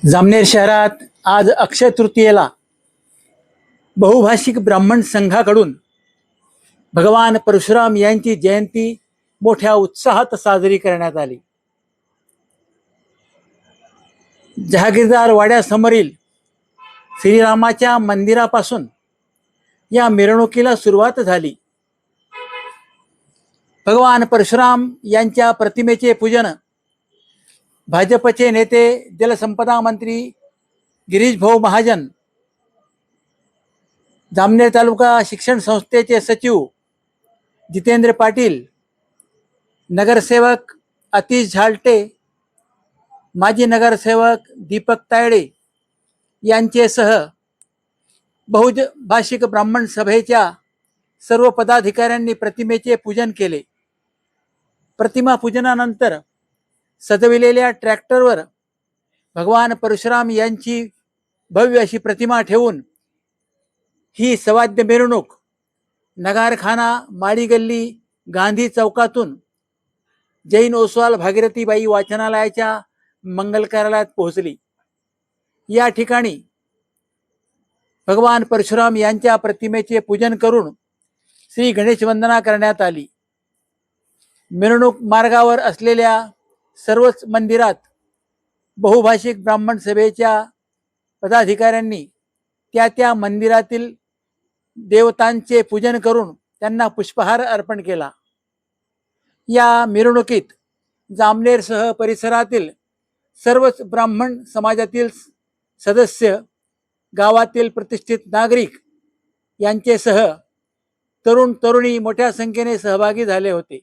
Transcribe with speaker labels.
Speaker 1: जामनेर शहरात आज अक्षय तृतीयेला बहुभाषिक ब्राह्मण संघाकडून भगवान परशुराम यांची जयंती मोठ्या उत्साहात साजरी करण्यात आली. जहागीरदार वाड्यासमोरील श्रीरामाच्या मंदिरापासून या मिरवणुकीला सुरुवात झाली. भगवान परशुराम यांच्या प्रतिमेचे पूजन भाजपचे नेते जलसंपदा मंत्री गिरीश भाऊ महाजन, जामनेर तालुका शिक्षण संस्थेचे सचिव जितेंद्र पाटील, नगरसेवक अतिश झालटे, माजी नगरसेवक दीपक तायडे यांचेसह बहुभाषिक ब्राह्मण सभेच्या सर्व पदाधिकाऱ्यांनी प्रतिमेचे पूजन केले. प्रतिमा पूजनानंतर सजविलेल्या ट्रॅक्टरवर भगवान परशुराम यांची भव्य अशी प्रतिमा ठेवून ही सवाद्य मिरवणूक नगारखाना, माळी गल्ली, गांधी चौकातून जैन ओसवाल भागीरथीबाई वाचनालयाच्या मंगल कार्यालयात पोहोचली. या ठिकाणी भगवान परशुराम यांच्या प्रतिमेचे पूजन करून श्री गणेश वंदना करण्यात आली. मिरवणूक मार्गावर असलेल्या सर्वच मंदिरात बहुभाषिक ब्राह्मण सभेच्या पदाधिकाऱ्यांनी त्या मंदिरातील देवतांचे पूजन करून त्यांना पुष्पहार अर्पण केला. या मिरवणुकीत जामनेरसह परिसरातील सर्वच ब्राह्मण समाजातील सदस्य, गावातील प्रतिष्ठित नागरिक यांचेसह तरुण तरुणी मोठ्या संख्येने सहभागी झाले होते.